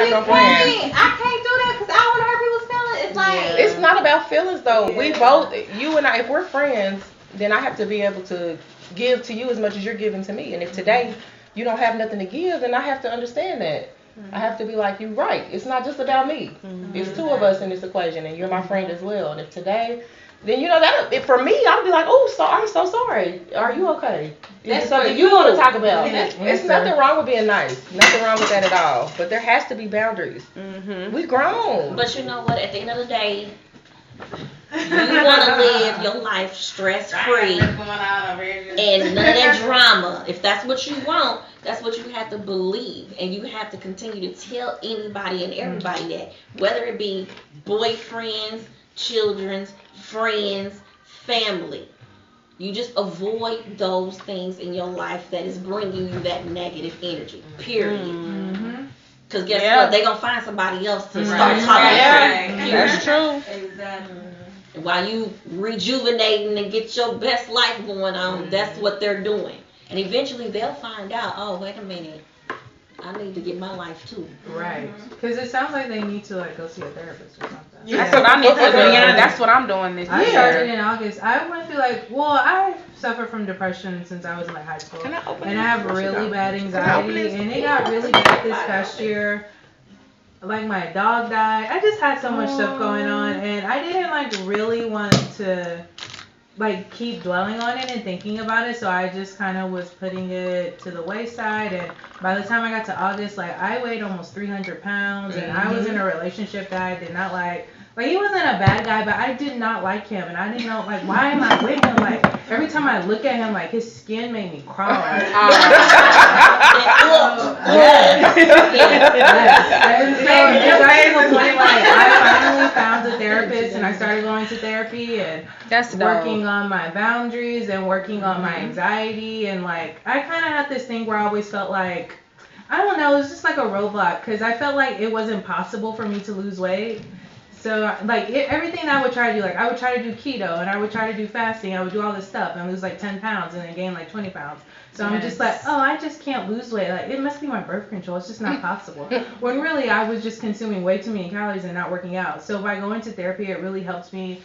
have no friends. I can't do that because I don't want to hurt people's feelings. It's like It's not about feelings though. We both, you and I, if we're friends, then I have to be able to give to you as much as you're giving to me. And if today you don't have nothing to give, then I have to understand that. I have to be like, you right. It's not just about me. It's two of us in this equation, and you're my friend as well. And if today, then you know that if for me, I'll be like, oh, so I'm so sorry. Are you okay? That's something you want to talk about. It's nothing wrong with being nice. Nothing wrong with that at all. But there has to be boundaries. We grown. But you know what? At the end of the day, you want to live your life stress free and none of that drama. If that's what you want, that's what you have to believe, and you have to continue to tell anybody and everybody that, whether it be boyfriends, children's, friends, family. You just avoid those things in your life that is bringing you that negative energy. Period. Because guess what? They're going to find somebody else to start talking to. That's true. Exactly. While you rejuvenating and get your best life going on, that's what they're doing. And eventually they'll find out, oh, wait a minute, I need to get my life too. Right. Because it sounds like they need to like go see a therapist or something. That's what I need to do. That's what I'm doing this year. I started in August. I went through I suffer from depression since I was in high school. And I have really bad anxiety. And it got really bad this past year. Like my dog died. I just had so much stuff going on, and I didn't really want to keep dwelling on it and thinking about it. So I just kind of was putting it to the wayside. And by the time I got to August, I weighed almost 300 pounds, and I was in a relationship that I did not like. He wasn't a bad guy, but I did not like him, and I didn't know why am I with him? Every time I look at him, his skin made me crawl. Yes. And so it got to the point I finally found a therapist, and I started going to therapy and working on my boundaries and working on my anxiety, and I kind of had this thing where I always felt I don't know, it was just like a roadblock because I felt like it was impossible for me to lose weight. So, everything that I would try to do, I would try to do keto, and I would try to do fasting, I would do all this stuff, and lose 10 pounds, and then gain 20 pounds. So I'm just I just can't lose weight. It must be my birth control. It's just not possible. When really, I was just consuming way too many calories and not working out. So by going to therapy, it really helps me.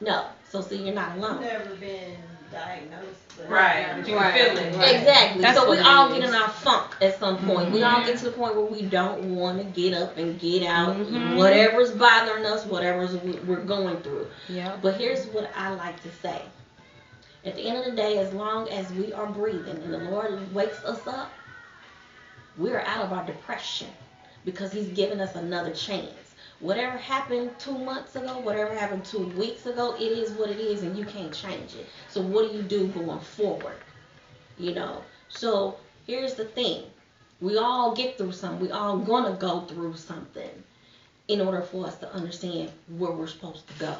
No. So see, you're not alone. Never been diagnosed. Right. But you can feel it. Exactly. That's so we what all it get in is. our funk at some point. We all get to the point where we don't want to get up and get out whatever's bothering us, whatever's we're going through. Yeah. But here's what I like to say. At the end of the day, as long as we are breathing and the Lord wakes us up, we're out of our depression because He's given us another chance. Whatever happened 2 months ago, whatever happened 2 weeks ago, it is what it is, and you can't change it. So what do you do going forward? So here's the thing. We all get through something. We all gonna go through something in order for us to understand where we're supposed to go.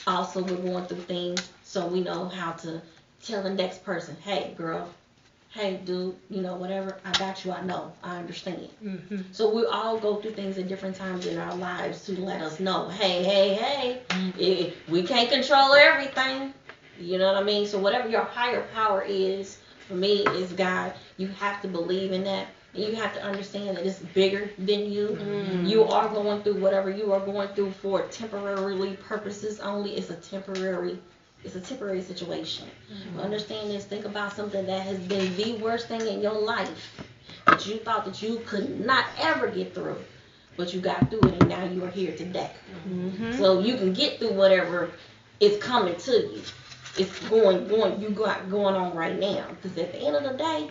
Also, we're going through things so we know how to tell the next person, hey, girl, hey, dude, whatever, I got you, I know, I understand. So we all go through things at different times in our lives to let us know, hey, we can't control everything. You know what I mean? So whatever your higher power is, for me, is God. You have to believe in that. And you have to understand that it's bigger than you. You are going through whatever you are going through for temporarily purposes only. It's a temporary situation. Understand this. Think about something that has been the worst thing in your life that you thought that you could not ever get through, but you got through it, and now you are here today. So you can get through whatever is coming to you. It's going on right now. Because at the end of the day,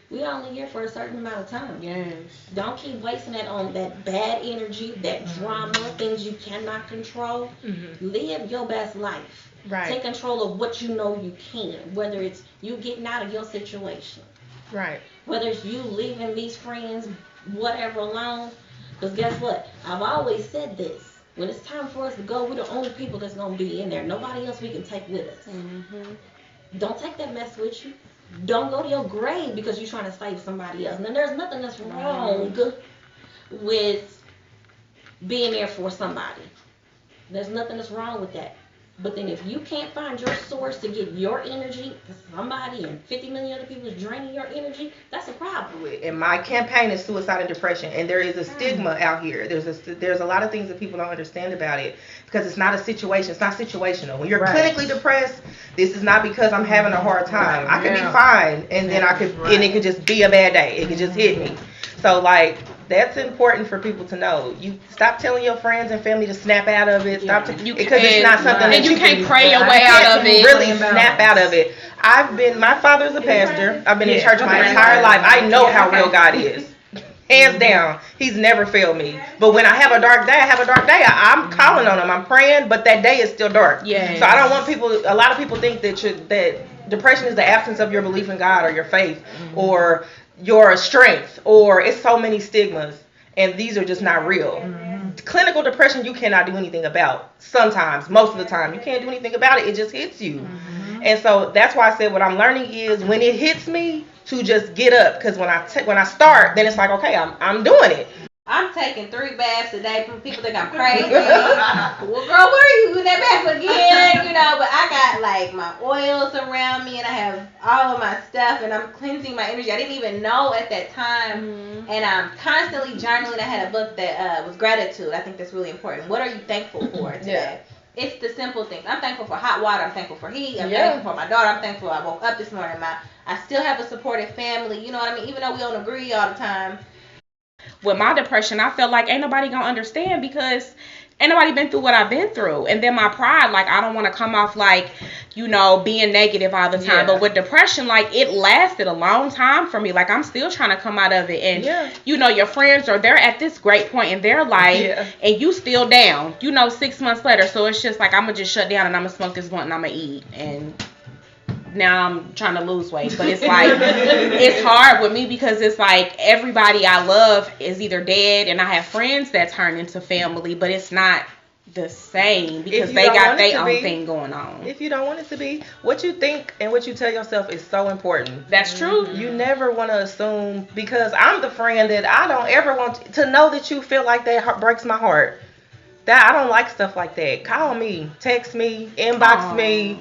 we only here for a certain amount of time. Yes. Don't keep wasting that on that bad energy, that drama, things you cannot control. Live your best life. Right. Take control of what you know you can, whether it's you getting out of your situation, Right. whether it's you leaving these friends, whatever, alone. Because guess what? I've always said this. When it's time for us to go, we're the only people that's going to be in there. Nobody else we can take with us. Don't take that mess with you. Don't go to your grave because you're trying to save somebody else. Now, there's nothing that's wrong with being there for somebody. There's nothing that's wrong with that. But then if you can't find your source to get your energy, because somebody and 50 million other people is draining your energy, that's a problem. And my campaign is suicide and depression, and there is a stigma out here. There's a lot of things that people don't understand about it, because it's not a situation. It's not situational. When you're clinically depressed, this is not because I'm having a hard time. I could be fine, and then and it could just be a bad day. It could just hit me. So like, that's important for people to know. You stop telling your friends and family to snap out of it. Stop because it's not something that you can't pray your way out of it. Really snap out of it. My father's a pastor. I've been in church my entire life. I know how real God is. Hands down, he's never failed me. But when I have a dark day, I'm calling on him. I'm praying, but that day is still dark. Yeah. So I don't want people. A lot of people think that depression is the absence of your belief in God or your faith or your strength, or it's so many stigmas, and these are just not real. Clinical depression you cannot do anything about. Sometimes, most of the time, you can't do anything about it. It just hits you. And so that's why I said what I'm learning is when it hits me to just get up, because when I start, then it's like, okay, I'm doing it. I'm taking 3 baths a day. People think I'm crazy. Well, girl, where are you in that bath again? You know, but I got like my oils around me, and I have all of my stuff, and I'm cleansing my energy. I didn't even know at that time, and I'm constantly journaling. I had a book that was gratitude. I think that's really important. What are you thankful for today? Yeah. It's the simple things. I'm thankful for hot water. I'm thankful for heat. I'm thankful for my daughter. I'm thankful I woke up this morning. I still have a supportive family. You know what I mean? Even though we don't agree all the time. With my depression, I felt like ain't nobody gonna understand because ain't nobody been through what I've been through. And then my pride, like, I don't want to come off like, you know, being negative all the time. Yeah. But with depression, like, it lasted a long time for me. Like, I'm still trying to come out of it. And, you know, your friends they're at this great point in their life and you still down, you know, 6 months later. So it's just like, I'm going to just shut down and I'm going to smoke this blunt and I'm going to eat. And now I'm trying to lose weight, but it's like it's hard with me because it's like everybody I love is either dead and I have friends that turn into family, but it's not the same because they got their own thing going on. If you don't want it to be, what you think and what you tell yourself is so important. That's true. You never want to assume, because I'm the friend that I don't ever want to know that you feel like that breaks my heart. That I don't like stuff like that. Call me, text me, inbox me.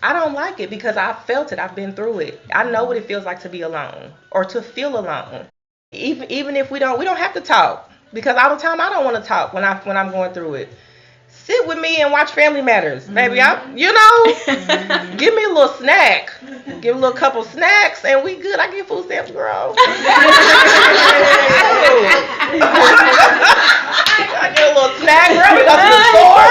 I don't like it because I've felt it. I've been through it. I know what it feels like to be alone or to feel alone. Even if we don't have to talk, because all the time I don't want to talk when I'm going through it. Sit with me and watch Family Matters, baby. Give me a little snack, give a little couple snacks, and we good. I get food stamps, girl. I get a little snack, girl. We go to the store.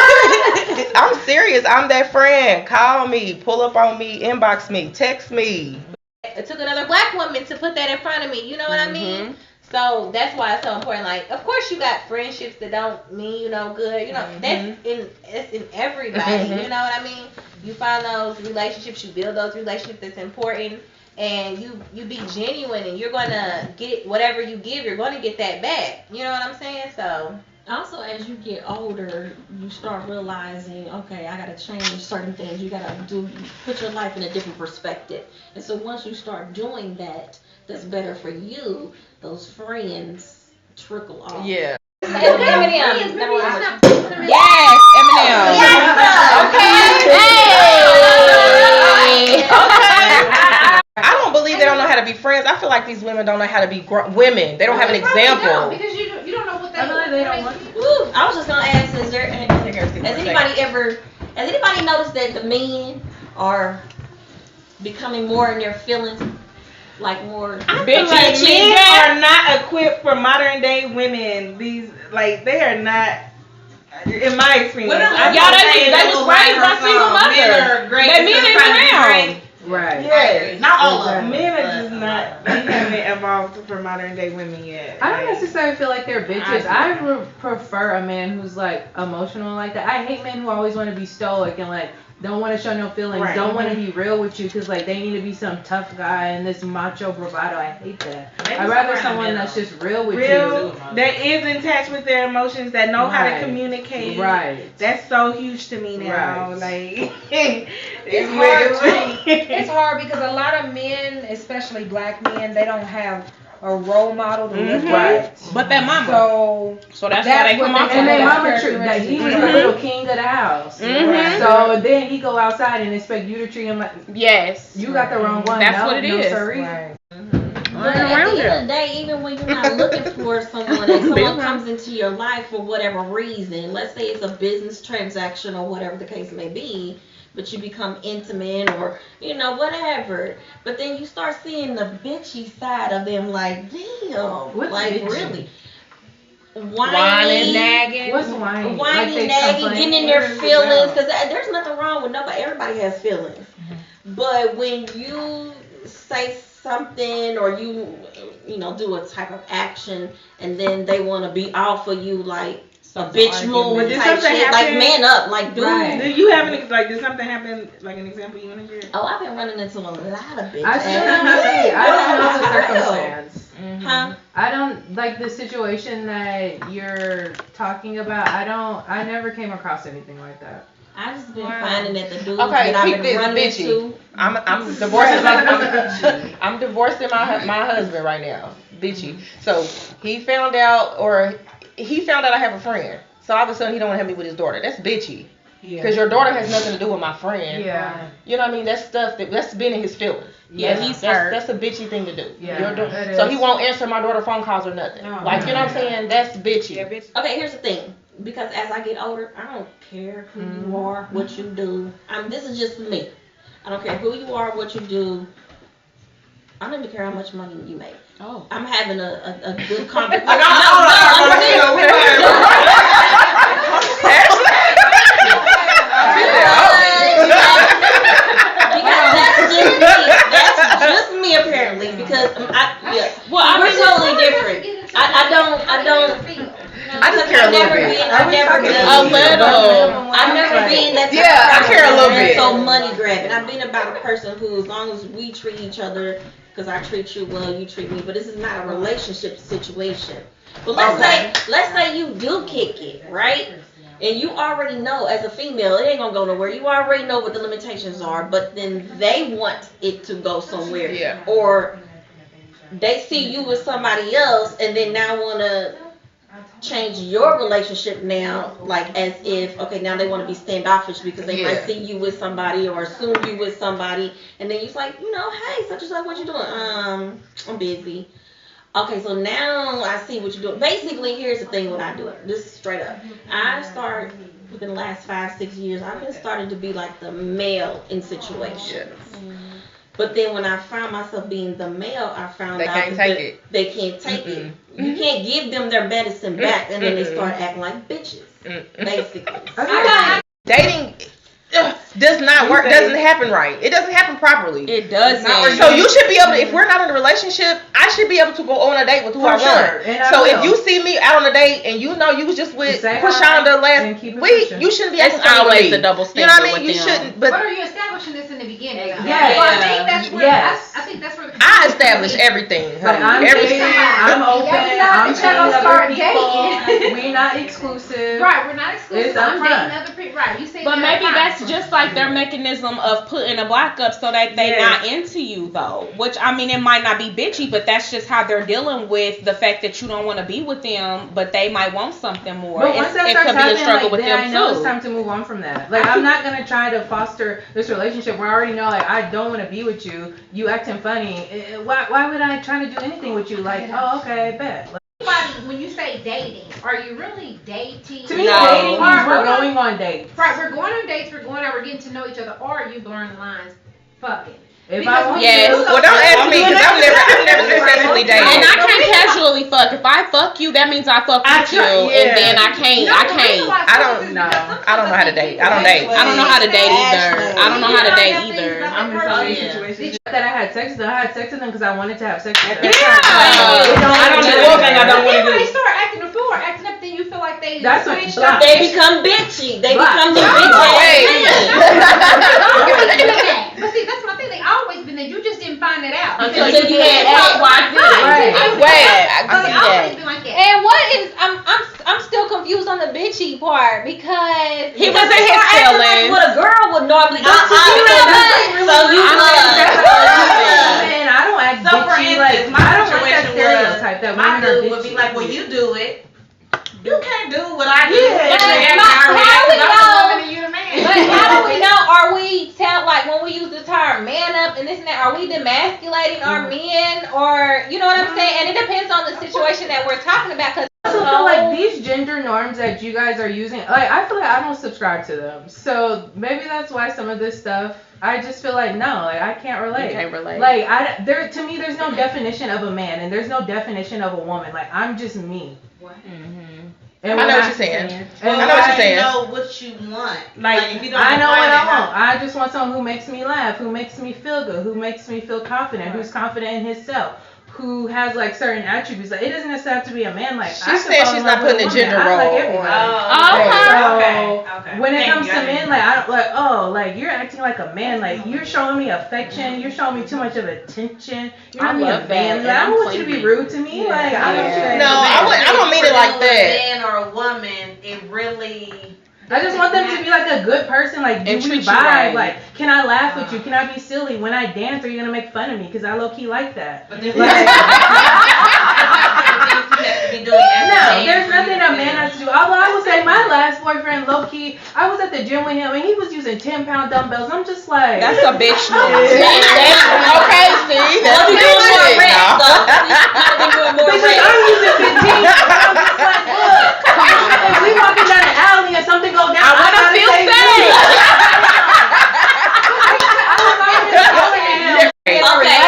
I'm serious. I'm that friend. Call me, pull up on me, inbox me, text me. It took another black woman to put that in front of me. You know what I mean? So that's why it's so important. Like, of course, you got friendships that don't mean you no good. You know, that's in everybody. You know what I mean? You find those relationships, you build those relationships that's important, and you be genuine, and you're gonna get whatever you give. You're gonna get that back. You know what I'm saying? So. Also, as you get older, you start realizing, okay, I gotta change certain things. You gotta put your life in a different perspective. And so once you start doing that, that's better for you. Those friends trickle off. Yeah. Eminem. Yes, Eminem. Okay. I don't believe they don't know how to be friends. I feel like these women don't know how to be women. They don't have an example. Because you don't know what they I was just gonna ask, has anybody noticed that the men are becoming more in their feelings, like more bitchy? Men are not equipped for modern day women. They are not. In my experience, they was raised by single mothers. Men ain't around. Right. Yeah. Not all of them. Men are just not. They haven't evolved for modern day women yet. I don't necessarily feel like they're bitches. I prefer a man who's like emotional like that. I hate men who always want to be stoic and like don't want to show no feelings, don't want to be real with you because like they need to be some tough guy and this macho bravado. I hate that. I'd rather someone that's just real with you. That is in touch with their emotions, that know how to communicate. Right. That's so huge to me now. Like it's hard. It's hard because a lot of men, especially black men, they don't have a role model to look Right. at. But that mama. So that's why they what come off And like then that. mama treat that he was the little king of the house. Mhm. So then he go outside and expect you to treat him like Yes. you got the wrong one. That's no, what it no, is. Sorry. right. But at the end of the day, even when you're not looking for someone, and someone comes into your life for whatever reason, let's say it's a business transaction or whatever the case may be, but you become intimate or, whatever. But then you start seeing the bitchy side of them, like, damn, What's like bitchy? really. Whining, nagging. What's whining? Whining, nagging, getting in their feelings, because there's nothing wrong with nobody. Everybody has feelings. But when you say something or you do a type of action and then they want to be off of you like a bitch move But did type something shit, like happen? man up, like dude. Right. Did you have did something happen, like an example you want to share? Oh, I've been running into a lot of bitch I don't know the circumstance. Huh? I don't like the situation that you're talking about. I never came across anything like that. I just been finding that the dudes Okay, that I've keep been this running bitchy. into. I'm divorcing I'm divorcing my husband right now. Bitchy. So he found out I have a friend. So all of a sudden he don't want to help me with his daughter. That's bitchy. Because your daughter has nothing to do with my friend. Yeah. You know what I mean? That's stuff that's been in his feelings. Yeah, he's hurt. That's a bitchy thing to do. Yeah, that so is. he won't answer my daughter phone calls or nothing. No. Like, you know what I'm saying? That's bitchy. Yeah, bitch. Okay, here's the thing. Because as I get older, I don't care who you are, what you do. This is just me. I don't care who you are, what you do. I don't even care how much money you make. Oh. I'm having a good conversation. That's just me apparently because we're totally different. I don't. I just care a little bit. I've never been A little. I've never been that. Yeah, I care a little bit. So money grabbing. I've been about a person who, as long as we treat each other, because I treat you well, you treat me. But this is not a relationship situation. But let's say you do kick it, right? And you already know as a female, it ain't gonna go nowhere. You already know what the limitations are, but then they want it to go somewhere. Yeah. Or they see you with somebody else and then now wanna change your relationship now, like as if, okay, now they want to be standoffish because they might see you with somebody or assume you with somebody, and then you're like, hey, such and such, what you doing? I'm busy. Okay, so now I see what you're doing. Basically, here's the thing what I do. This is straight up. I start, within the last 5-6 years, I've been starting to be like the male in situations. But then when I found myself being the male, I found They out can't that take it. they can't take it. You can't give them their medicine back, and then they start acting like bitches, basically. Dating does not work. Doesn't happen right. It doesn't happen properly. It doesn't. So you should be able to, if we're not in a relationship, I should be able to go on a date with who I want. And I So will. if you see me out on a date and you was just with Say hi Prashonda and last keep it week, pushing. you shouldn't be It's acting funny with always me. a double You know what I standard mean? You with them. shouldn't. But are you establishing this in the beginning? Yes. So I think that's where I think that's where the I establish everything. Like I'm Everything. dating, I'm open, I'm Y'all dating other start people. We not exclusive. Right, we're not exclusive. It's I'm dating upfront. other people. Right, you say. But that maybe upfront. that's just like their mechanism of putting a block up so that they not into you though. Which I mean, it might not be bitchy, but that's just how they're dealing with the fact that you don't want to be with them, but they might want something more. But once that it starts could be a happening, struggle like, with then them I know too. it's time to move on from that. Like I'm not gonna try to foster this relationship where I already know like I don't want to be with you. You acting funny. Why would I try to do anything with you? Like okay, bet. When you say dating, are you really dating? To me, No. dating means we're going on dates. Right, we're going on dates. We're going out. We're getting to know each other. Or are you blurring the lines? Fucking. If Because I want Yes. to, Well, don't ask me because I've never successfully dated. And I can't casually fuck. If I fuck you, that means I fuck with you, and then I can't. I don't know how to date. I don't date. I don't know how to date either. I don't know how to date either. I'm in so many situations. that I had sex with them. I had sex with them because I wanted to have sex with them. I don't know one thing I don't want to When they do. start acting a fool or acting up, then you feel like they That's a switched block. up. They become bitchy. They Right. become the bitch Wait. Always been that. But see, that's my thing. They always been that. You just didn't find it out. Until Because you had X, Y, Z. Right. Wait, I They can see always that. been like that. And what is I'm still confused on the bitchy part because He was in his feelings. What a girl would normally do. Man, I don't act So for bitchy. instance, Like my I don't like that situation like when you do it, you can't do what I do. But how do we know? Are we like when we use the term man up and this and that? Are we demasculating our men, or you know what I'm saying? And it depends on the situation that we're talking about. Cause I also feel like these gender norms that you guys are using, like I feel like I don't subscribe to them. So maybe that's why some of this stuff, I just feel like no, like I can't relate. You can't relate. Like to me, there's no definition of a man and there's no definition of a woman. Like I'm just me. I know what you're saying. I know what you're saying. Know what you want. Like if you don't. I know what I want. I just want someone who makes me laugh, who makes me feel good, who makes me feel confident, who's confident in himself, who has like certain attributes. Like it doesn't necessarily have to be a man. Like she said she's not putting a gender role. Okay. When it comes to men, like I don't like you're acting like a man. Like you're showing me affection. You're showing me too much of attention. You're not being a man. Like, I don't want you to be rude to me. Like I don't mean it like that. A man or a woman, it really. I just want them to be like a good person. Like, do we vibe? Right. Like, can I laugh with you? Can I be silly? When I dance, are you gonna make fun of me? Because I low key like that. But no, there's nothing a man has to do. Although I would say my last boyfriend, low key, I was at the gym with him and he was using 10-pound dumbbells. I'm just like, that's a bitch move. Okay, see, that's be doing more reps though. Because I'm using 15. I'm just like, look, if we walking down the alley and something goes down, I want to feel safe. Okay,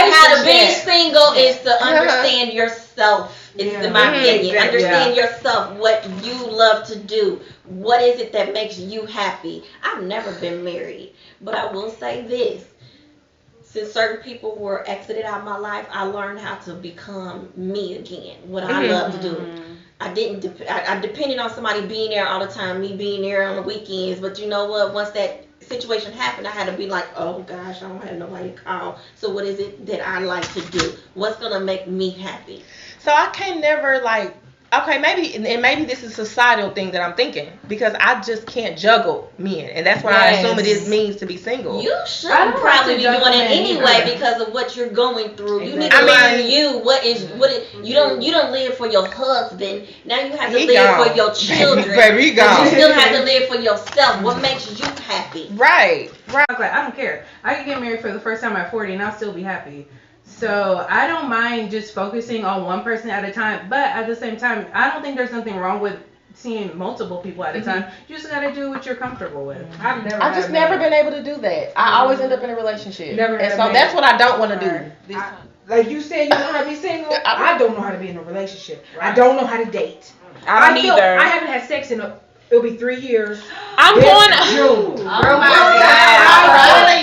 how to be single is to understand yourself. It's in my opinion. Understand yourself, what you love to do. What is it that makes you happy? I've never been married, but I will say this. Since certain people were exited out of my life, I learned how to become me again, what I love to do. I depended on somebody being there all the time, me being there on the weekends, but you know what? Once that situation happened, I had to be like, oh gosh, I don't have nobody to call. So what is it that I like to do? What's going to make me happy? So I can never maybe this is a societal thing that I'm thinking, because I just can't juggle men, and that's what I assume it means to be single. You should probably be doing it anyway because of what you're going through. You need to learn you don't live for your husband. Now you have to live for your children. Baby, you still have to live for yourself. What makes you happy? Right. Like, I don't care. I could get married for the first time at 40 and I'll still be happy. So I don't mind just focusing on one person at a time, but at the same time, I don't think there's nothing wrong with seeing multiple people at a time. You just gotta do what you're comfortable with. I've just never been able to do that. I always end up in a relationship, and so that's what I don't want to do. Like you said, you know how to be single. I don't know how to be in a relationship. I don't know how to date. I don't either. I haven't had sex in it'll be 3 years. I'm going to June. Girl, my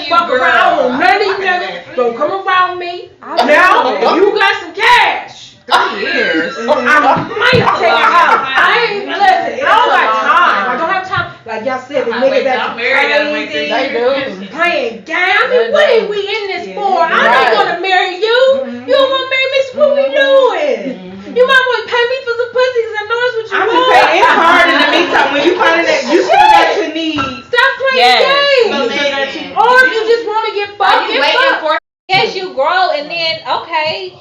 fuck around. None of these niggas don't come around me. Now, if you got some cash, 3 years. I might take a house. I don't got time. I don't have time. Like y'all said, the niggas that's crazy, playing games. I mean, what are we in this for? I'm not gonna marry you. You don't want to marry me, so what we doing? You might want to pay me for some pussy because I know that's what you want. I'm just saying, it's hard in the meantime. When you find that, you still got your needs. Stop playing games. Or if you just want to get fucked, get fucked. Yes, you grow and then, okay,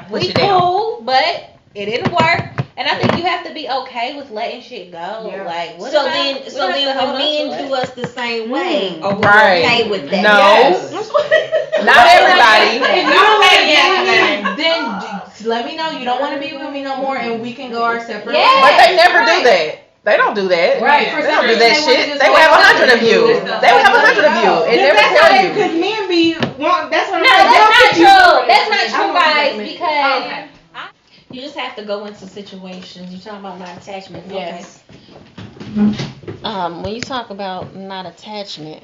we cool, but it didn't work. And I think you have to be okay with letting shit go. Yeah. Like, so then when men do us the same way, are we okay with that? No. Not everybody. If you don't want to be with me, then let me know you don't want to be with me no more, and we can go our separate ways. But they never do that. They don't do that. Right. They don't do that shit. They will have 100 of you. They will have 100 of you. And never tell you. Because men that's what I'm saying. No, that's not true. That's not true, guys. Because you just have to go into situations. You're talking about not attachment. Yes. Okay. When you talk about not attachment,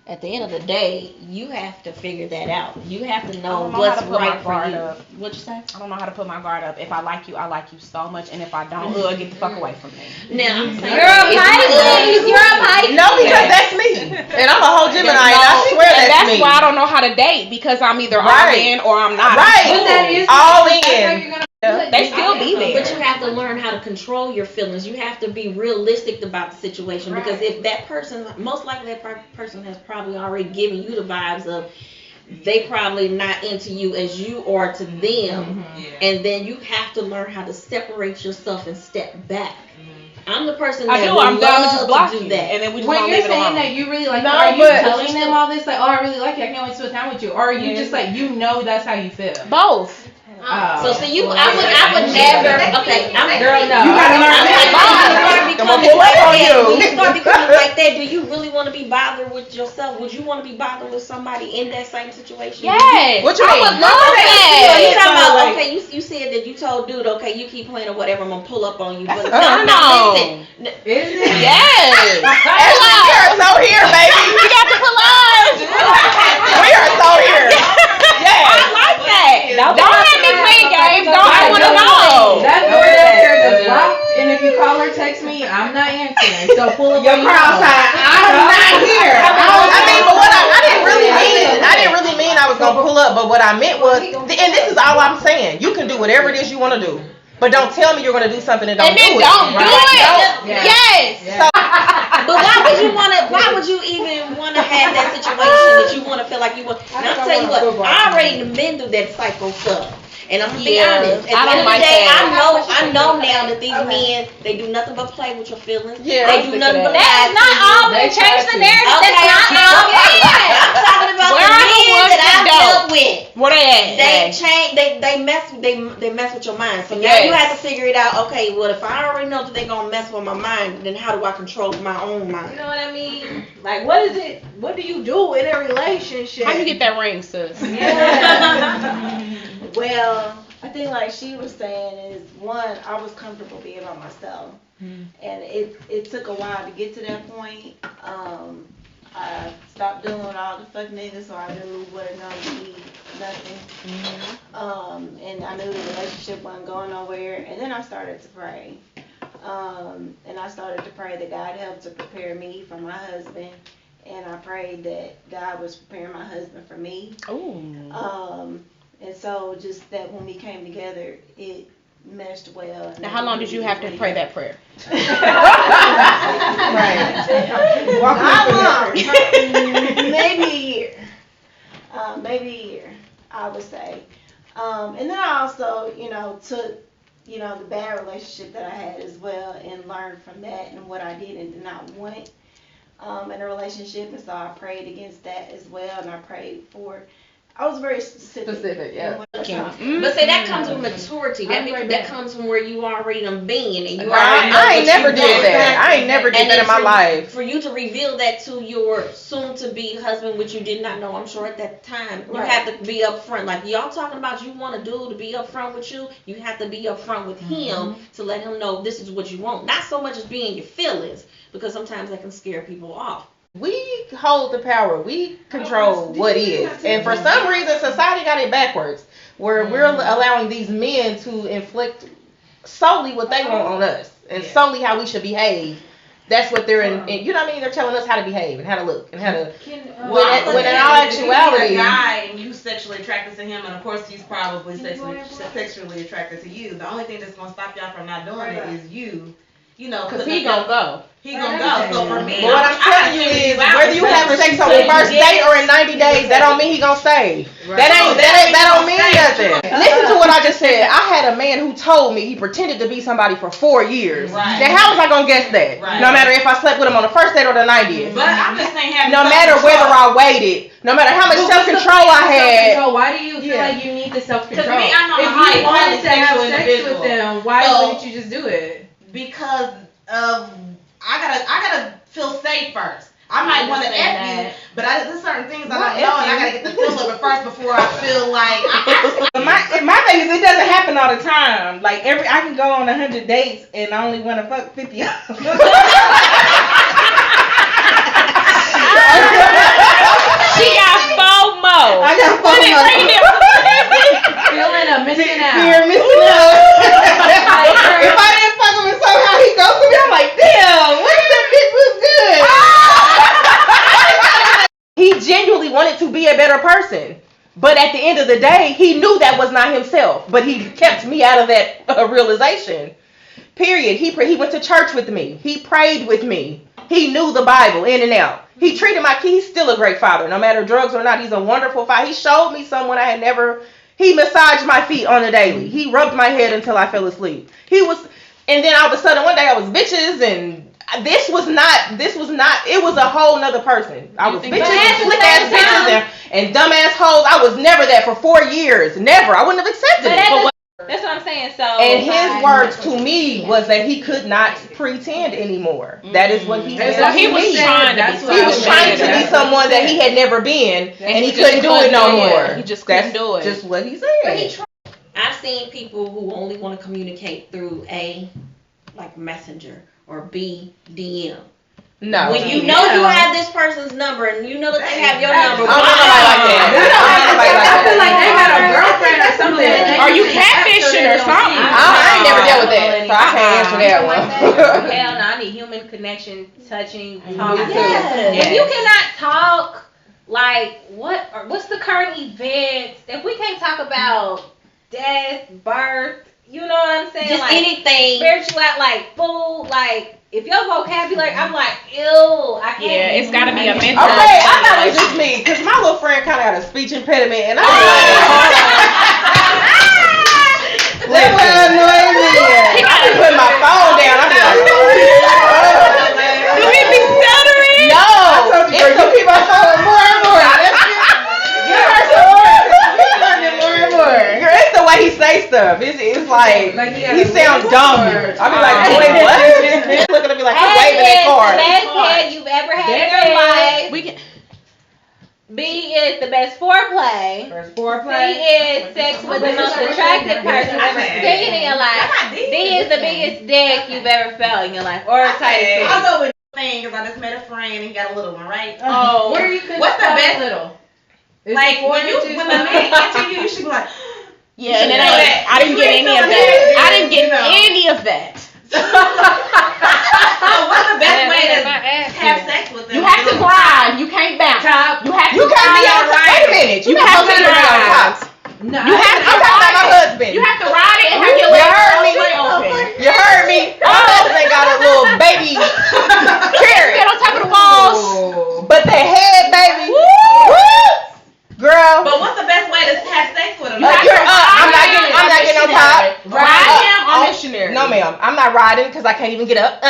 at the end of the day, you have to figure that out. You have to know what's right for you. What'd you say? I don't know how to put my guard up. If I like you so much, and if I don't, get the fuck away from me. Now, I'm saying, you're a Pisces. No, because that's me, and I'm a whole Gemini, and I swear that's me. That's why I don't know how to date, because I'm either all in or I'm not. Right. All in. They still be there. But you have to learn how to control your feelings. You have to be realistic about the situation, because if that person, most likely that person has probably already given you the vibes of, they probably not into you as you are to them, and then you have to learn how to separate yourself and step back. I'm the person that would love to do that. And then we just when don't you're leave it saying alone. that you really like, are you telling them all this like, oh, I really like you, I can't wait to spend time with you, or are you just like, you know, that's how you feel? Both. So see, I would never. Okay, girl, no. You gotta learn that. When you start becoming like that, do you really want to be bothered with yourself? Would you want to be bothered with somebody in that same situation? Yes. What you mean? I would love that. You talking about, okay, you said that you told dude, okay, you keep playing or whatever, I'm gonna pull up on you. But no. Listen. Is it? Yes. We are so here, baby. We got the collage. We are so here. Yes. I like that. Don't let me play games. I want to know. That door downstairs is locked, and if you call or text me, I'm not answering. So pull up Your cross sign. I'm not here. I mean, but what I didn't really mean I was gonna pull up, but what I meant was, and this is all I'm saying. You can do whatever it is you want to do, but don't tell me you're gonna do something and don't do it. Don't do it. Yes. So, But why would you even want to have that situation that you want to feel like you want? And I'll tell you what, I already been through that cycle stuff. And I'm gonna be honest. At the end of the day, I know now that these men, they do nothing but play with your feelings. Yeah, they do nothing but lie. That's not all. They change the narrative. That's not all. I'm talking about the men that I've dealt with. Where they at? They change. They mess with your mind. So now you have to figure it out. Okay, well, if I already know that they're gonna mess with my mind, then how do I control my own mind? You know what I mean? Like, what is it? What do you do in a relationship? How you get that ring, sis? Well, I think like she was saying is, one, I was comfortable being by myself. And it took a while to get to that point. I stopped doing all the fuck niggas, so I knew what it gonna be, nothing. And I knew the relationship wasn't going nowhere. And then I started to pray. And I started to pray that God helped to prepare me for my husband. And I prayed that God was preparing my husband for me. Ooh. And so just that when we came together, it meshed well. Now, how long did you have to pray that prayer? Maybe a year. Maybe a year, I would say. And then I also, took, the bad relationship that I had as well and learned from that and what I did and did not want in a relationship. And so I prayed against that as well, and I prayed for. I was very specific. Yeah. But say that comes with maturity. That comes from where you already done been, and you already know I ain't never did that. I ain't never did that in my life. For you to reveal that to your soon-to-be husband, which you did not know, I'm sure at that time, you have to be upfront. Like y'all talking about, you want a dude to be upfront with you. You have to be upfront with him to let him know this is what you want. Not so much as being your feelings, because sometimes that can scare people off. We hold the power. We control what is. And for some reason, society got it backwards, where we're allowing these men to inflict solely what they want on us and solely how we should behave. That's what they're in. You know what I mean? They're telling us how to behave and how to look and how to. When in all actuality, a guy and you sexually attracted to him, and of course he's probably sexually attracted to you. The only thing that's gonna stop y'all from not doing it is you. Because he gonna go. He gonna go. So for me, but what I'm telling you is, whether you have sex on the first date or in 90 days, that don't mean he gonna stay. That don't mean nothing. Listen to what I just said. I had a man who told me he pretended to be somebody for 4 years. Right. Now how was I gonna guess that? Right. No matter if I slept with him on the first date or the 90th. But I'm just saying, no matter whether I waited, no matter how much self-control I had. Why do you feel like you need the self-control? Because me, I'm if you wanted to have sex with them, why wouldn't you just do it? Because I gotta feel safe first. I might want to F you, but there's certain things I don't know, and I gotta get the feel of it first before I feel like my thing is, it doesn't happen all the time. Like I can go on 100 dates and I only want to fuck 50 of them. She got FOMO. I got FOMO. Feeling a missing out. Fear missing out. If I didn't fuck him and somehow he goes to me, I'm like, damn, what if that bitch was good? He genuinely wanted to be a better person. But at the end of the day, he knew that was not himself. But he kept me out of that realization. Period. He went to church with me. He prayed with me. He knew the Bible in and out. He treated my kid. He's still a great father, no matter drugs or not. He's a wonderful father. He showed me someone I had never. He massaged my feet on a daily. He rubbed my head until I fell asleep. And then all of a sudden one day I was bitches, and this was not, it was a whole nother person. I was bitches and slick ass bitches and dumb ass hoes. I was never that for 4 years. Never. I wouldn't have accepted it. That's what I'm saying. So. And his words to me was that he could not pretend anymore. That is what he said. So he was trying to be someone that he had never been, and he couldn't do it no more. He just couldn't do it. Just what he said. I've seen people who only want to communicate through A, like Messenger, or B, DM. No. When you know you have this person's number and you know that they have your number. I don't know nobody like that. I feel like they got a girlfriend or something. Are you catfishing or something? I ain't never dealt with that, so I can't answer that one. Hell no, I need human connection, touching, Me talking. too. If you cannot talk, like what's the current events? If we can't talk about death, birth, you know what I'm saying? Just like, anything. Spirituality, like food, like. If your vocabulary, I'm like, ew, I can't. Yeah, it's gotta be a mental. Okay, I thought it was just me, because my little friend kind of got a speech impediment, and I was like, listen, I be putting my phone down, I be like, do we be stuttering? no, it's so people are falling more and more. You heard some more and more. It's the way he say stuff. It's like he sounds dumb. I be like, wait, what? Looking at me like I'm waving that card. The best head you've ever had in your life. B is the best foreplay. C is sex with the most attractive person you've ever seen in your life. D is the biggest dick you've ever felt in your life, or tightest. I'll go with thing because I just met a friend and he got a little one, right? Oh, where you what's the best little? Like when the man gets to you, you should be like. Yeah, and I didn't get any of that. I didn't get any of that. So what's the best way to have sex with them? You have to grind. You can't bounce. You have to can't be on top. Wait a minute. You have to be on top. No, you have to I'm talking about my husband. You have to ride it and have your legs open. You heard me. My husband got a little baby carrot. Get on top of the walls. But the head, baby. Girl. But what's the best way to have sex with him? I'm not getting on top. Ride him on missionary. No, ma'am. I'm not riding because I can't even get up.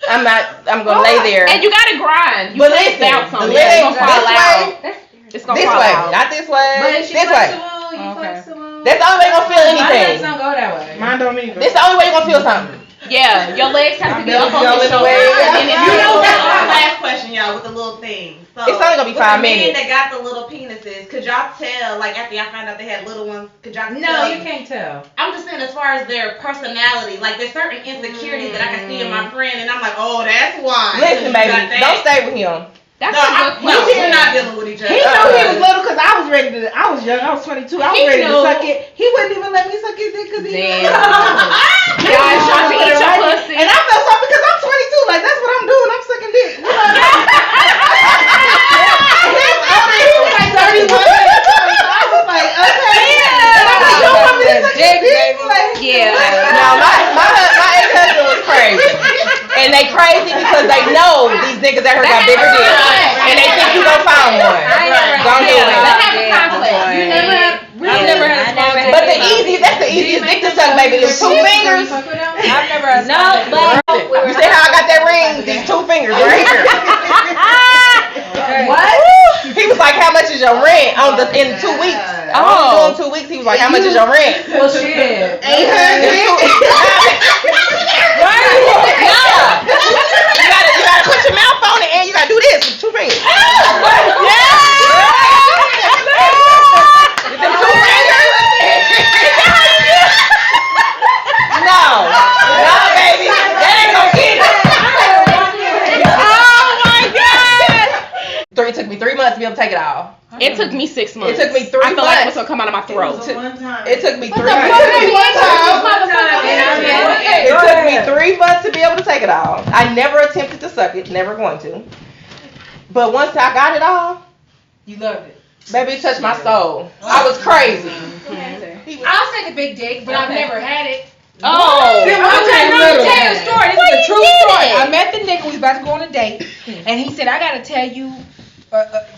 I'm gonna lay there. And you gotta grind. You but can't listen, bounce on the it. legs It's gonna fall out. It's gonna fall out. Not this way. But if she this way. you flexible. That's the only way you're gonna feel anything. Mine don't go that way. Mine don't either. This the only way you're gonna feel something. Yeah, your legs have to be up on your your shoulder. You know what? Last question, y'all, with the little thing. So it's only gonna be 5 minutes. The men that got the little penises, could y'all tell? Like after y'all found out they had little ones, could y'all tell? No, you can't tell. I'm just saying, as far as their personality, like there's certain insecurities that I can see in my friend, and I'm like, oh, that's why. Listen, baby, don't stay with him. That's a good question. We're not dealing with each other. He knew he was little because I was ready to. I was young. I was 22. I was ready to suck it. He wouldn't even let me suck his dick because he. Y'all trying to eat your pussy. And I felt something because I'm 22. Like that's what I'm doing. I'm sucking dick. You know what I mean? He was like 31. I was like, okay. And I'm like, you don't want me to suck your dick? Like, yeah. No, my ex-husband was crazy. And they crazy because they know these niggas out here got bigger dicks. And they think you gonna find one. Don't do it. Let's have a conflict. You never had. I've never had a But that's the easiest dick to suck, baby. There's 2 fingers. I've never had. No, but You see how I got that ring? These 2 fingers right here. What? He was like, how much is your rent in 2 weeks? Oh. Doing 2 weeks. He was like, how much is your rent? Well, shit. 800. You gotta put your mouth on it and you gotta do this with 2 fingers. No, baby, that ain't gonna get it. Oh my God! It took me 3 months to be able to take it all. It took me 6 months. It took me 3 I feel like it months. was gonna come out of my throat. It took me 3 months. It took me 3 months to be able to take it all. I never attempted to suck it, never going to. But once I got it all, you loved it. Baby, it touched my soul. I was crazy. I'll take a big dick, but I've never had it. Oh. Okay, let me tell you a story. This is a true story. I met the nigga. nigga was about to go on a date, and he said, I gotta tell you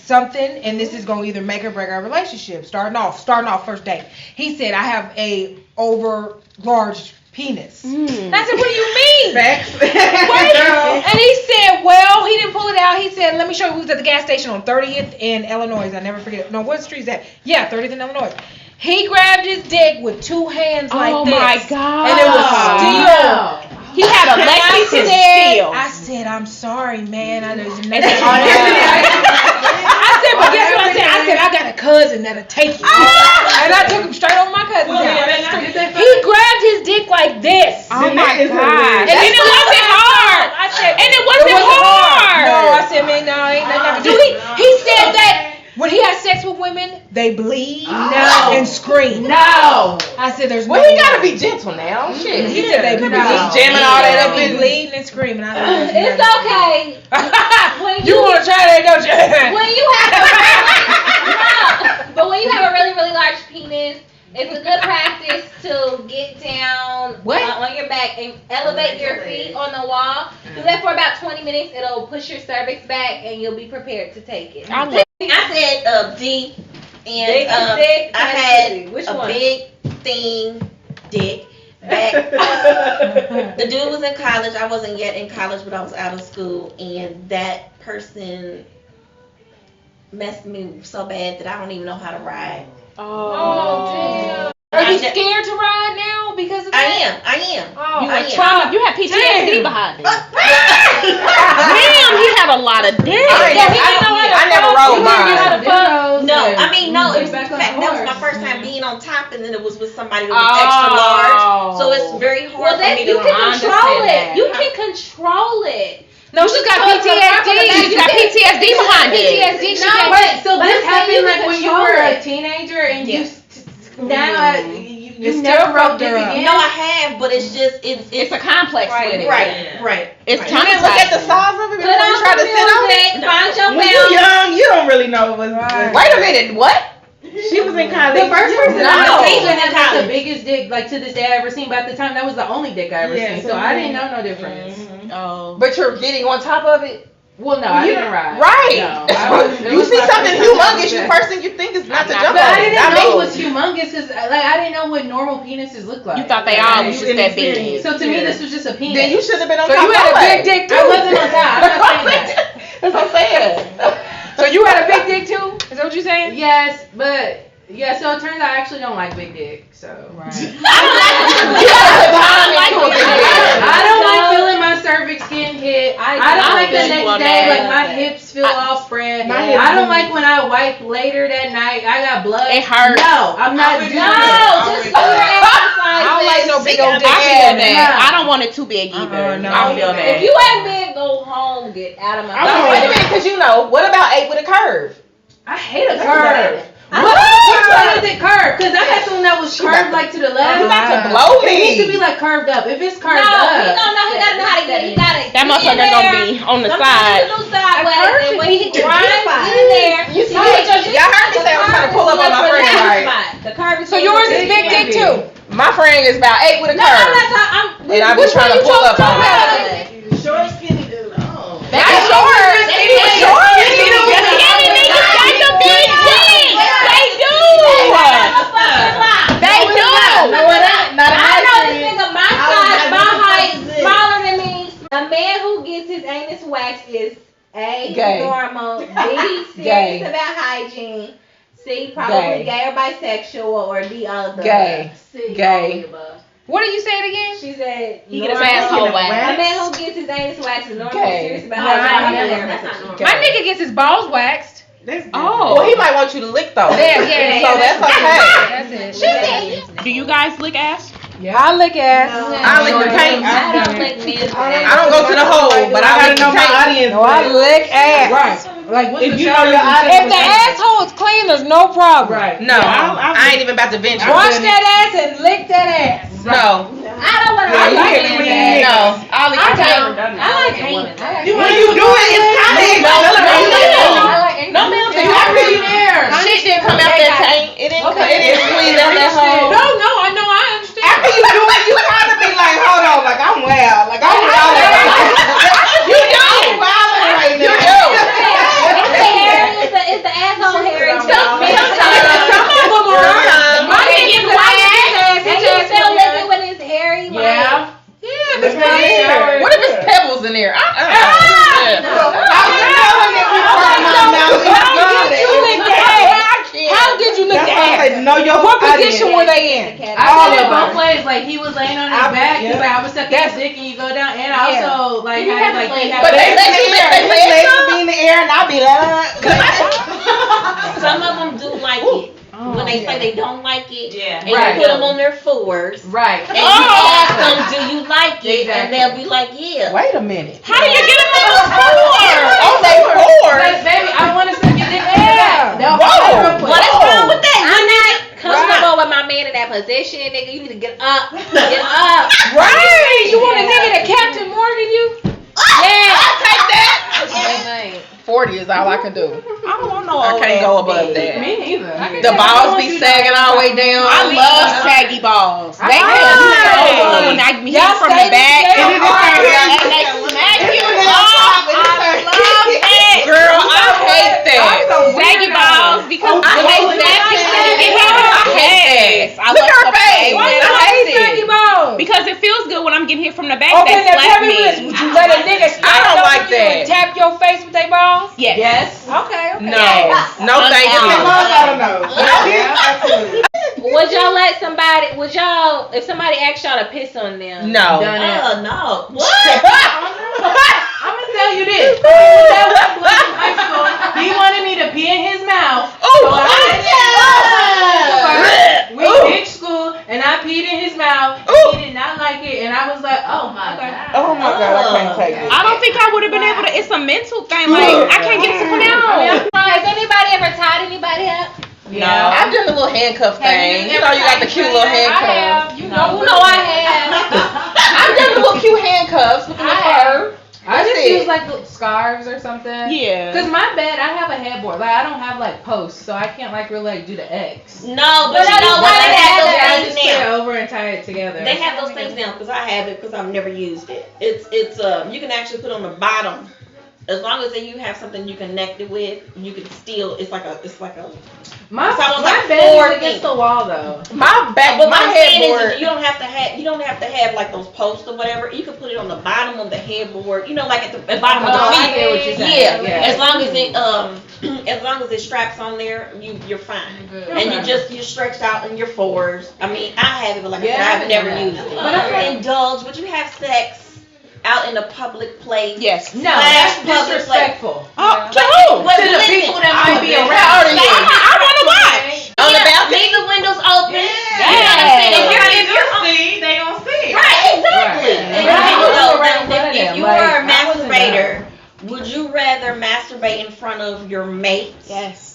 something, and this is gonna either make or break our relationship. Starting off first date. He said, I have a over large penis. And I said, what do you mean? Facts. And he said, well, he didn't pull it out. He said, let me show you. We was at the gas station on 30th in Illinois. I never forget. No, what street is that? Yeah, 30th in Illinois. He grabbed his dick with two hands like this. Oh my God. And it was steel. He had a Lexington steel. I said, I'm sorry, man. I said, but guess what I said? I said, I got a cousin that'll take you. And I took him straight over my cousin's house. He grabbed his dick like this. Oh my God. And it wasn't hard. I said, and it wasn't hard. No, I said, man, no, ain't nothing I can do. He said that when he has sex with women, they bleed and scream. No. I said, there's Well, he gotta be gentle now. Shit. He said they bleed. Jamming all that up in bleeding and screaming. I said, It's okay. You want to try that, don't you? When you have but when you have a really, really large penis, it's a good practice to get down on your back and elevate your feet on the wall. Do that for about 20 minutes. It'll push your cervix back, and you'll be prepared to take it. I said D, and Dick is dick, I had Which a one? big thing dick back. The dude was in college. I wasn't yet in college, but I was out of school, and that person messed me so bad that I don't even know how to ride. Oh, damn. Are you scared to ride now because of that? I am. Oh, You had trauma. You had PTSD behind it. Damn, he had a lot of dick. I never rode mine. No, I mean, no. It was, in fact, that was my first time being on top, and then it was with somebody that was extra large. So it's very hard for me to You can control it. You can control it. No, she's got PTSD. She's got PTSD behind it. So this happened like when you were a teenager and you never rode dick again? No, I have, but it's just it's a complex with it. Right. It's You didn't look at the size of it before you tried to sit on it. Find your When you're young, you don't really know what's Wait a minute, what? She was in college. The first person No. I seen had like the biggest dick, like to this day I ever seen. But at the time, that was the only dick I ever seen, so I didn't know no difference. Oh. But you're getting on top of it? Well, no, I didn't ride. Right. No, You see something humongous, the first thing you think is not to jump But on I it. didn't Not know me. it was humongous because like I didn't know what normal penises look like. You thought they all was just that big. So to me, this was just a penis. Then you should have been on So top you had a of big it. dick too? I wasn't on top. I'm not saying that. That's what I'm saying. So you had a big dick too? Is that what you're saying? Yes, but yeah. So it turns out I actually don't like big dick. So I don't like feeling my cervix getting hit. I don't like the next day, like my hips feel all spread. I don't like when I wipe later that night. I got blood. It hurts. No, I'm not doing No, that. just put your ass I don't like no big old dick. I feel ass. that. I don't want it too big either. no. I feel If that. you ain't big, go home. Get out of my Wait a minute, because what about 8 with a curve? I hate a curve. What? Which one is it curved? Because I had something that was curved like to the left. You about to blow It needs to me. be like curved up. If it's No, curved he up. don't know. He gotta know how to get it. He gotta. That motherfucker gonna be on the side. Do sideways, and when he grinds, get in there. You see it? Y'all heard me say I'm trying to pull up on my friend, right? The curve is So yours is big dick too? My friend is about 8 with a No, I'm not curve. talking. And I be trying to pull up on her. Short, skinny dude. Oh. That's short. It's short. Skinny niggas got the big dick. They do. They do. No, it ain't. Not in I my know this experience. nigga my size, my height, smaller than me. A man who gets his anus waxed is A, Gay. normal, B, Gay. serious about hygiene, C, probably Gay. gay or bisexual, or D, all of the Gay. above. Gay. What did you say it again? She said He get his normal. asshole A waxed. man who gets his anus waxed is normally Gay. serious about No, I hygiene. never. That's not normal. My nigga gets his balls waxed. Well, he might want you to lick though. Yeah, So that's okay. That's it. She said, Do you guys lick ass? I lick ass. I lick the paint. I don't lick men's I don't go to the hole, but I lick the know my paint. audience. No, I lick ass. Right. Like what's If the you know challenge? your audience. If the asshole is clean, there's no problem. Right. No, I ain't even about to venture. Wash that ass and lick that ass. No. I don't want to Yeah, you lick can't men's lick ass. No. I'll lick the paint. I like paint. When you do it, it's kind of No, ma'am, the shit didn't come out that tank. It didn't squeeze out that hole. No, I know, I understand. After you do it, you kind of be like, hold on, like I'm wild, like I'm wild. You it's not here? What if it's pebbles in there? How did you look at? What position were they in? I did it both ways. Like he was laying on his back. He's like, I was sucking his dick, and you go down. And I also like had like he had. But they legs would be in the air, and I'd be like. Some of them do like it. When they say they don't like it, and right. you put them on their fours, right? And you ask them, "Do you like it?" Exactly. And they'll be like, "Yeah." Wait a minute. How do you get them on the floor? On their floor. Like, baby, I want to suck your dick. Yeah. Whoa. What is wrong with that? I'm not comfortable with my man in that position, nigga. You need to get up. Get up. Right. You want a nigga to Captain Morgan you? Yeah. I'll take that. Okay. 40 is all I can do. I don't want no I old can't ass go above dick. that. Me neither. The balls be sagging all the way down. I love saggy balls. They feel so good when I hit from the back. And they smack you. I love it. Girl, I hate that. Saggy balls because I when they hate snap you, I hate it. I Look at her love face. the I hate it. because it feels good when I'm getting hit from the back. Okay, They now slap tell me this. me. Would you let a nigga I don't stand like over you that. and tap your face with their balls? Yes. Okay. No, thank you. Would y'all let somebody? Would y'all, if somebody asked y'all to piss on them? No. No. What? I'm gonna tell you this. That one boy in high school, he wanted me to pee in his mouth. We ditched school and I peed in his mouth. He did not like it, and I was like, oh my god. Oh my God, I can't take it. I don't think I would have been able to. It's a mental thing. Like I can't get it to come out. Has anybody ever tied anybody up? No. I've done the little handcuff thing. You know, you got the cute little handcuffs. You know I have. I've done the little cute handcuffs with the fur. I just That's it. use like little scarves or something. Yeah. Cause my bed, I have a headboard. Like I don't have like posts, so I can't like really like do the X. No, but you know what? They I have just those put things it now. over and tie it together. They have those things now because I have it because I've never used it. It's you can actually put on the bottom. As long as you have something you connect it with, you can still. It's like a. My It's almost like bed four is against things. the wall though. My back, But my what I'm saying headboard. is, you don't have to have like those posts or whatever. You can put it on the bottom of the headboard. You know, like at the bottom of the I feet. get what you're saying. Yeah. As long as it as long as it straps on there, you're fine. And you're stretched out in your fours. I mean, I have it, but like I said, I've never used it. But indulge. Would you have sex out in a public place? Yes. No, that's disrespectful. But To the people that might be around. I want to watch. On the balcony. Leave the windows open. Yeah. You know what I'm saying? If you're see, they gonna see. right, exactly. Right. And if you Like, were a I wasn't masturbator, would you rather masturbate in front of your mate? Yes.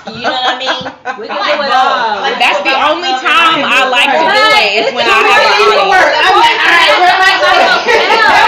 You know what I mean? We can do it all. That's the only time I like to do it. Is when I have an audience. I'm like, all right, where am I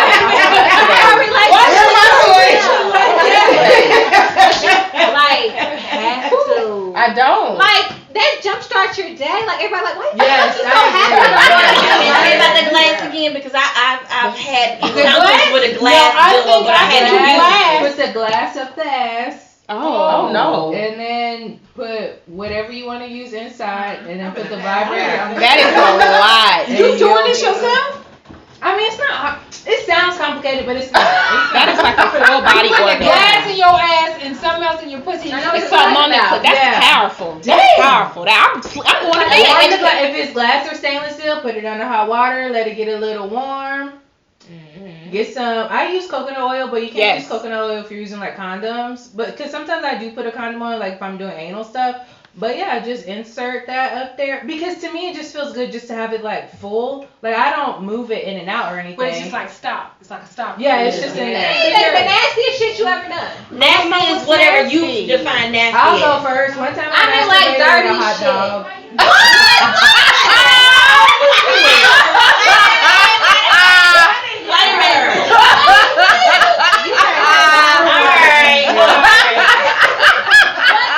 Like, have to. I don't. Like, that jumpstarts your day. Like, everybody like, why Yes, you so I agree. happy? Tell me about the glass again because I've had glass? encounters with a No, glass I dildo, think but I had to use it. Put the glass up the ass. Oh no. And then put whatever you want to use inside, and then put the vibrator on. That is a lot. You doing this yourself? I mean, it's not hard. It sounds complicated, but it's not. That is like a full body You put the glass orgasm. in your ass and something else in your pussy. You know It's something on that. That's Yeah. powerful. That's powerful. I'm going to bed. Or if it's glass or stainless steel, put it under hot water. Let it get a little warm. Get some. I use coconut oil, but you can't use coconut oil if you're using like condoms. But because sometimes I do put a condom on, like if I'm doing anal stuff. But yeah, just insert that up there because to me it just feels good just to have it like full. Like I don't move it in and out or anything. But it's just like stop. It's like a stop. Yeah, it's just in there. That's the nastiest shit you ever done. Nasty is whatever you define nasty I'll as. go first. One time I mean, like, masturbated dirty with a hot shit. dog. Wait a minute.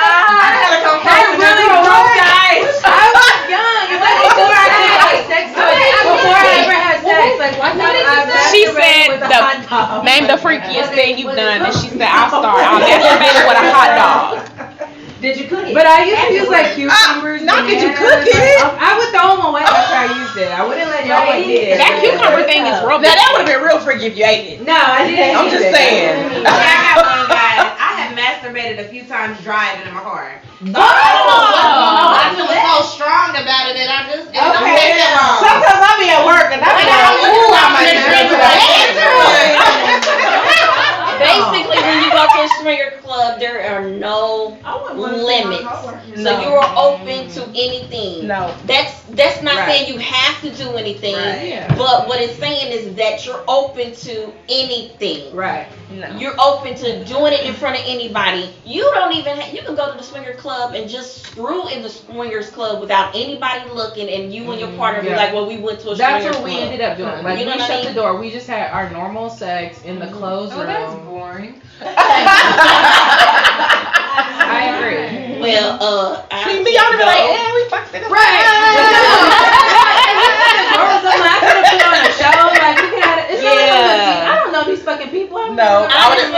I really broke the ice. I was young. It's like before I ever had sex. Before I ever had sex. Like one time I She masturbated with a hot said, dog. name the freakiest thing you've done. And she said, I'll start. I'll masturbate with a hot dog. Did you cook it? But I used to use like cucumbers. Not did you bananas, cook it? I would throw them away after I used it. I wouldn't let no one eat it. That cucumber thing it's real. Now that would have been real freaky if you ate it. No, I didn't. I'm just saying. I got one, guys. I have masturbated a few times driving in my car. Whoa! I feel so strong about it that I just. Okay. Sometimes I be at work and I be Basically, when you go to a swinger club, there are no limits. So you are open to anything. No. That's not saying you have to do anything. Right. But what it's saying is that you're open to anything. Right. No. You're open to doing it in front of anybody. You don't even you can go to the swinger club and just screw in the swingers club without anybody looking, and you and your partner be like, well, we went to a That's swingers what we club. ended up doing. Like, You know we what I shut mean? the door. We just had our normal sex in the closed room. That's boring. I agree. Well, See me, y'all be like, yeah, we fucked it up. Right. Or something, I could have put on a show. Like, we could have. It's not like I don't know these fucking people. No, I would have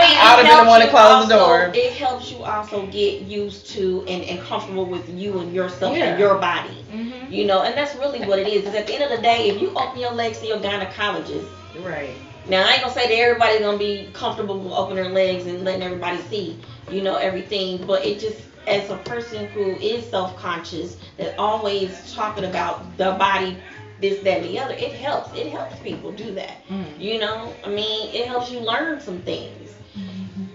been the one to close the door. It helps you also get used to and comfortable with you and yourself and your body. You know, and that's really what it is. Is at the end of the day, if you open your legs to your gynecologist, Right. now I ain't gonna say that everybody's gonna be comfortable with opening their legs and letting everybody see, you know, everything. But it just, as a person who is self-conscious, that always talking about the body, this, that, and the other, it helps. It helps people do that. You know, I mean, it helps you learn some things.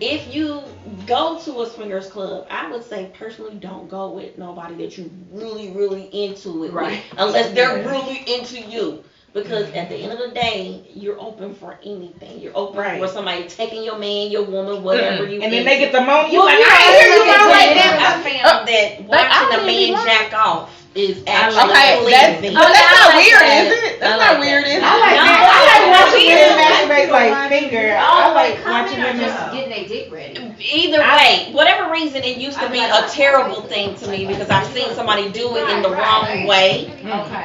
If you go to a swingers club, I would say personally, don't go with nobody that you really, really into it with, unless they're really into you. Because at the end of the day, you're open for anything. You're open for somebody taking your man, your woman, whatever you. And then they get the moan. You Well, like, you I know, hear you, mom, like that. I found that watching a man jack off is actually pleasing. But that's not weird, is it? That's not weird, is it? I like that. I like watching women masturbate like finger. I like watching women. Just getting their dick ready. Either way, whatever reason, it used to be a terrible thing to me because I've seen somebody do it in the wrong way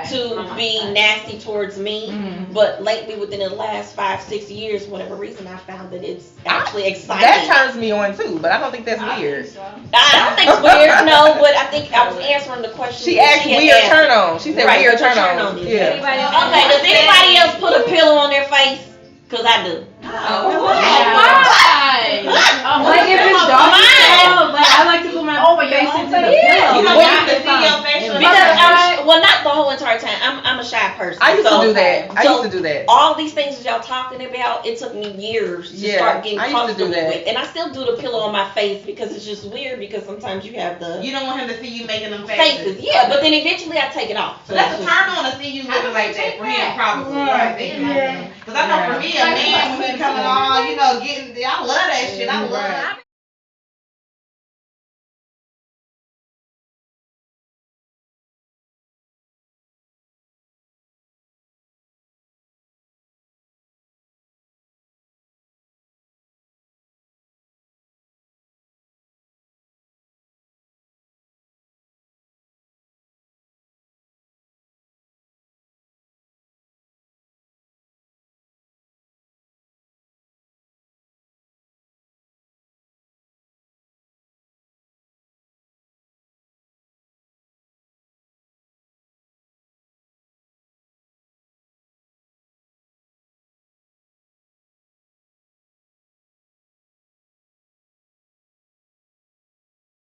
to be nasty towards me. But lately, within the last 5-6 years, for whatever reason, I found that it's actually exciting. That turns me on too, but I don't think that's weird. I don't think it's weird, no, but I think I was answering the question. She asked weird turn on. She said weird turn on. Yeah. Okay, does anybody else put a pillow on their face? Because I do. Like if it's doggy style, like I like to put my face into the pillow. You don't have to see your facial. Because well, not the whole entire time. I'm a shy person. I used to do that. I used to do that. All these things that y'all talking about, it took me years to start getting comfortable with. And I still do the pillow on my face because it's just weird because sometimes you have the You don't want him to see you making them faces. Yeah, but then eventually I take it off. So that's a turn on to see you looking like that for him, probably. Right there. Because I know for me, a man when he coming on, you know, getting, I love that shit. I love it.